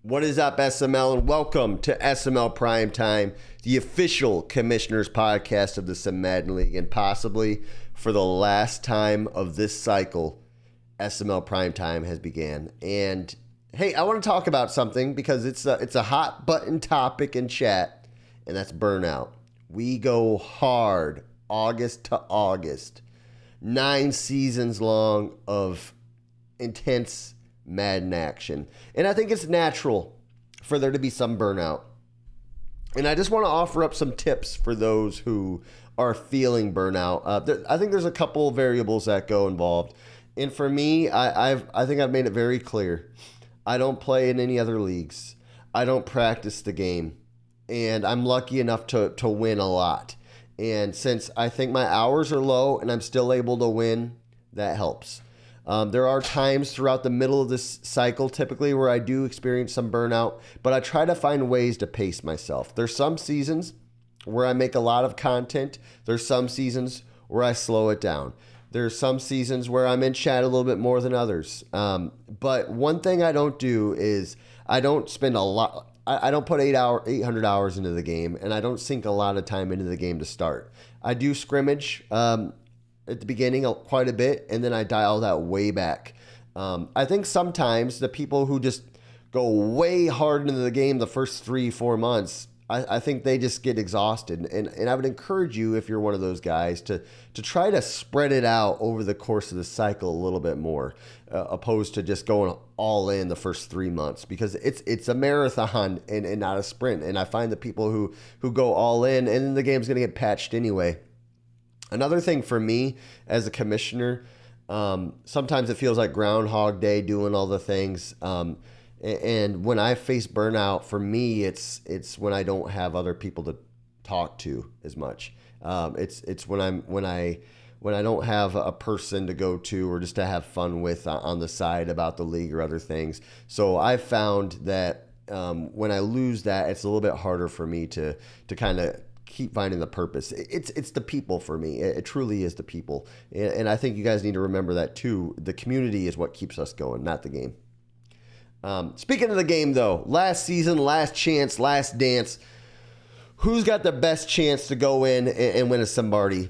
What is up, SML, and welcome to SML Primetime, the official commissioners podcast of the Madden League, and possibly for the last time of this cycle, SML Primetime has began. And hey, I want to talk about something because it's a hot button topic in chat, and that's burnout. We go hard August to August, 9 seasons long of intense Madden action. And I think it's natural for there to be some burnout. And I just want to offer up some tips for those who are feeling burnout. I think there's a couple of variables that go involved. And for me, I think I've made it very clear. I don't play in any other leagues. I don't practice the game. And I'm lucky enough to win a lot. And since I think my hours are low and I'm still able to win, that helps. There are times throughout the middle of this cycle, typically, where I do experience some burnout, but I try to find ways to pace myself. There's some seasons where I make a lot of content. There's some seasons where I slow it down. There's some seasons where I'm in chat a little bit more than others. But one thing I don't do is I don't spend a lot. I don't put 800 hours into the game, and I don't sink a lot of time into the game to start. I do scrimmage at the beginning quite a bit, and then I dial that way back. I think sometimes the people who just go way hard into the game the first 3-4 months, I think they just get exhausted. And I would encourage you, if you're one of those guys, to try to spread it out over the course of the cycle a little bit more, opposed to just going all in the first 3 months, because it's a marathon and not a sprint. And I find that people who go all in, and then the game's going to get patched anyway. Another thing for me as a commissioner, sometimes it feels like Groundhog Day doing all the things. And when I face burnout, for me, it's when I don't have other people to talk to as much. It's when I don't have a person to go to or just to have fun with on the side about the league or other things. So I found that when I lose that, it's a little bit harder for me to kind of keep finding the purpose. It's the people for me. It truly is the people. And I think you guys need to remember that too. The community is what keeps us going, not the game. Speaking of the game though, last season, last chance, last dance, who's got the best chance to go in and win a Somebody?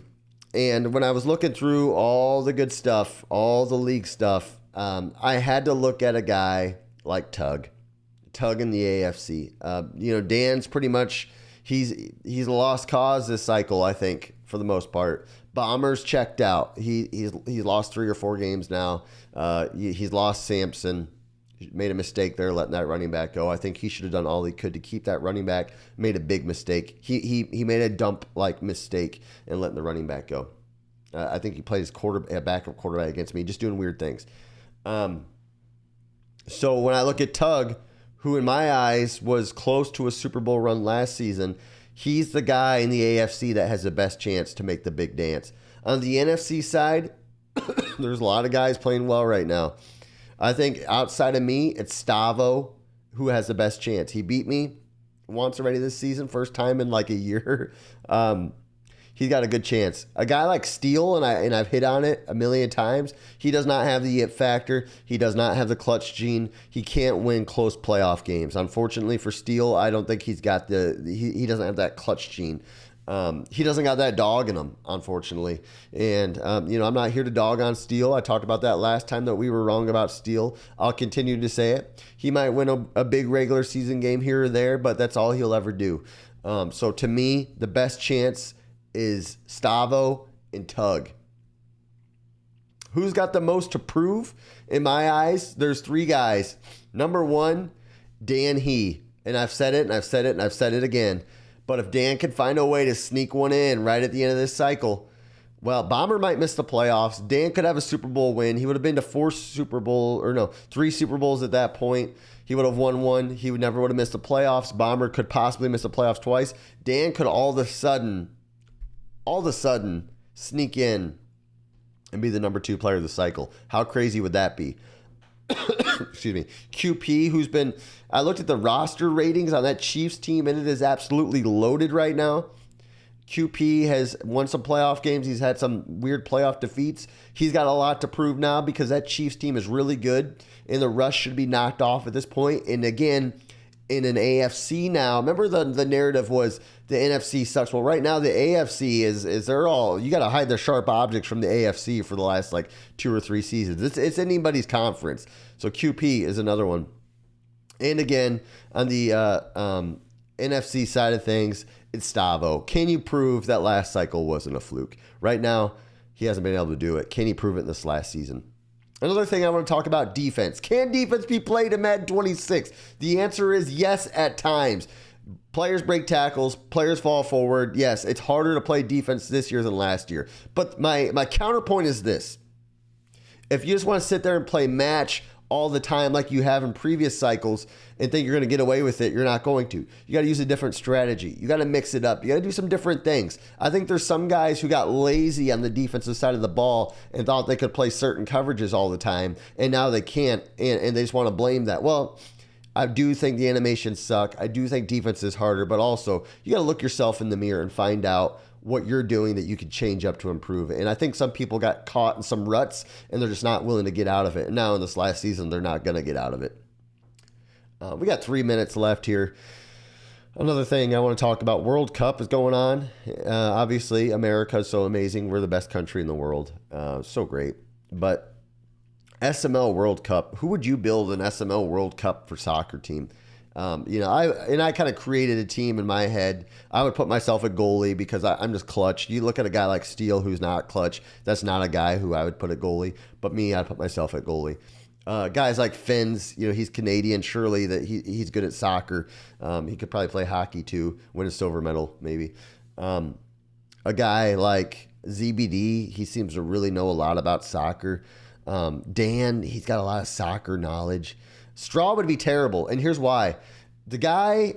And when I was looking through all the good stuff, all the league stuff, I had to look at a guy like Tug in the AFC. Dan's pretty much, he's a lost cause this cycle, I think, for the most part. Bomber's checked out. He's lost 3 or 4 games now. He's lost Sampson. Made a mistake there, letting that running back go. I think he should have done all he could to keep that running back. Made a big mistake. He made a dump-like mistake in letting the running back go. I think he played his backup quarterback against me, just doing weird things. So when I look at Tug, who in my eyes was close to a Super Bowl run last season, he's the guy in the AFC that has the best chance to make the big dance. On the NFC side, there's a lot of guys playing well right now. I think outside of me, it's Stavo who has the best chance. He beat me once already this season, first time in like a year. He's got a good chance. A guy like Steele, and I've hit on it a million times, he does not have the it factor. He does not have the clutch gene. He can't win close playoff games. Unfortunately for Steele, I don't think he's got he doesn't have that clutch gene. He doesn't got that dog in him, unfortunately. And, I'm not here to dog on Steele. I talked about that last time that we were wrong about Steele. I'll continue to say it. He might win a big regular season game here or there, but that's all he'll ever do. So to me, the best chance is Stavo and Tug. Who's got the most to prove? In my eyes, there's 3 guys. Number 1, Dan He. And I've said it, and I've said it, and I've said it again. But if Dan can find a way to sneak one in right at the end of this cycle, well, Bomber might miss the playoffs. Dan could have a Super Bowl win. He would have been to 3 Super Bowls at that point. He would have won 1. He never would have missed the playoffs. Bomber could possibly miss the playoffs twice. Dan could all of a sudden sneak in and be the number 2 player of the cycle. How crazy would that be? Excuse me. QP, I looked at the roster ratings on that Chiefs team, and it is absolutely loaded right now. QP has won some playoff games. He's had some weird playoff defeats. He's got a lot to prove now because that Chiefs team is really good, and the rust should be knocked off at this point. And again, in an AFC now, remember the narrative was the NFC sucks. Well, right now the AFC is they're all, you got to hide the sharp objects from the AFC for the last like 2 or 3 seasons. It's anybody's conference. So QP is another one. And again, on the NFC side of things, it's Stavo. Can you prove that last cycle wasn't a fluke? Right now, he hasn't been able to do it. Can he prove it in this last season? Another thing I want to talk about, defense. Can defense be played in Madden 26? The answer is yes at times. Players break tackles. Players fall forward. Yes, it's harder to play defense this year than last year. But my counterpoint is this. If you just want to sit there and play match all the time like you have in previous cycles and think you're going to get away with it, you're not going to. You got to use a different strategy. You got to mix it up. You got to do some different things. I think there's some guys who got lazy on the defensive side of the ball and thought they could play certain coverages all the time, and now they can't, and they just want to blame that. Well, I do think the animations suck. I do think defense is harder, but also you got to look yourself in the mirror and find out what you're doing that you could change up to improve it. And I think some people got caught in some ruts and they're just not willing to get out of it. And now in this last season, they're not going to get out of it. We got 3 minutes left here. Another thing I want to talk about, World Cup is going on. Obviously, America is so amazing. We're the best country in the world. So great. But SML World Cup, who would you build an SML World Cup for soccer team? I kind of created a team in my head. I would put myself at goalie because I'm just clutch. You look at a guy like Steele who's not clutch. That's not a guy who I would put at goalie. But me, I'd put myself at goalie. Guys like Finns, he's Canadian. Surely that he's good at soccer. He could probably play hockey too, win a silver medal maybe. A guy like ZBD, he seems to really know a lot about soccer. Dan, he's got a lot of soccer knowledge. Straw would be terrible, and here's why. The guy,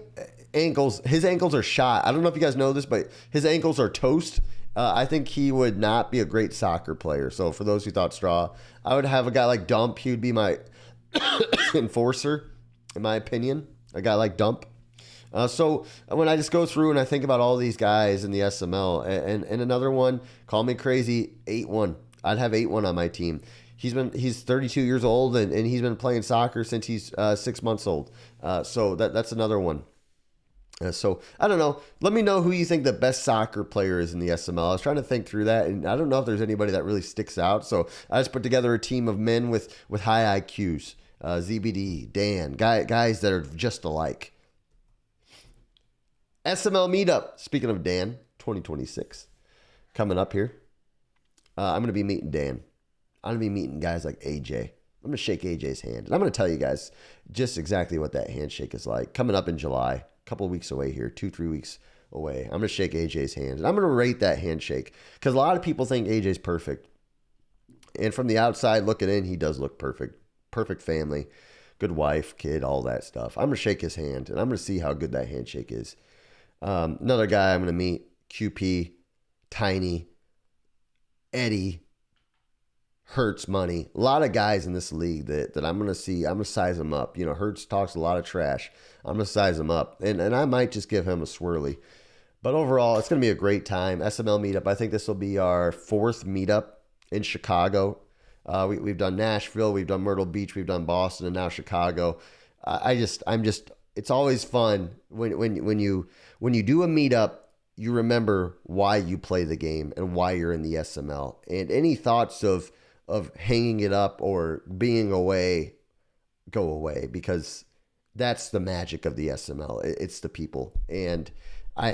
his ankles are shot. I don't know if you guys know this, but his ankles are toast. I think he would not be a great soccer player. So for those who thought Straw, I would have a guy like Dump. He would be my enforcer, in my opinion. A guy like Dump. So when I just go through and I think about all these guys in the SML, and another one, call me crazy, 8-1. I'd have 8-1 on my team. He's 32 years old and he's been playing soccer since he's 6 months old. So that's another one. So I don't know. Let me know who you think the best soccer player is in the SML. I was trying to think through that, and I don't know if there's anybody that really sticks out. So I just put together a team of men with high IQs. ZBD, Dan, guys that are just alike. SML meetup. Speaking of Dan, 2026 coming up here. I'm going to be meeting Dan. I'm going to be meeting guys like AJ. I'm going to shake AJ's hand. And I'm going to tell you guys just exactly what that handshake is like. Coming up in July, a couple of weeks away here, 2-3 weeks away. I'm going to shake AJ's hand. And I'm going to rate that handshake. Because a lot of people think AJ's perfect. And from the outside looking in, he does look perfect. Perfect family. Good wife, kid, all that stuff. I'm going to shake his hand. And I'm going to see how good that handshake is. Another guy I'm going to meet, QP, Tiny, Eddie, Hurts money. A lot of guys in this league that I'm going to see. I'm going to size them up. Hurts talks a lot of trash. I'm going to size him up. And I might just give him a swirly. But overall, it's going to be a great time. SML meetup. I think this will be our 4th meetup in Chicago. We've done Nashville. We've done Myrtle Beach. We've done Boston. And now Chicago. It's always fun when you do a meetup. You remember why you play the game and why you're in the SML. And any thoughts of hanging it up or being away, go away, because that's the magic of the SML. It's the people. And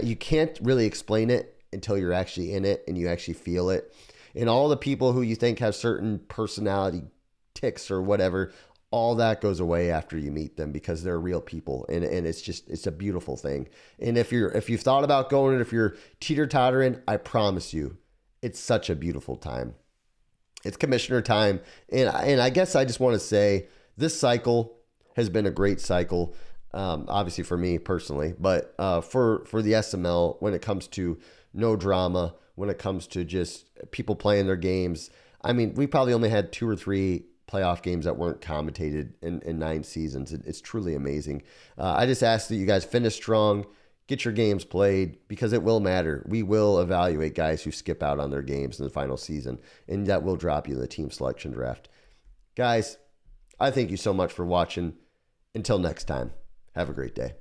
you can't really explain it until you're actually in it and you actually feel it. And all the people who you think have certain personality tics or whatever, all that goes away after you meet them because they're real people. And it's a beautiful thing. And if you've thought about going and if you're teeter-tottering, I promise you, it's such a beautiful time. It's commissioner time. And I guess I just want to say this cycle has been a great cycle. Obviously for me personally, but for the SML, when it comes to no drama, when it comes to just people playing their games. I mean, we probably only had 2 or 3 playoff games that weren't commentated in 9 seasons. It's truly amazing. I just ask that you guys finish strong, Get your games played because it will matter. We will evaluate guys who skip out on their games in the final season, and that will drop you in the team selection draft. Guys, I thank you so much for watching. Until next time, have a great day.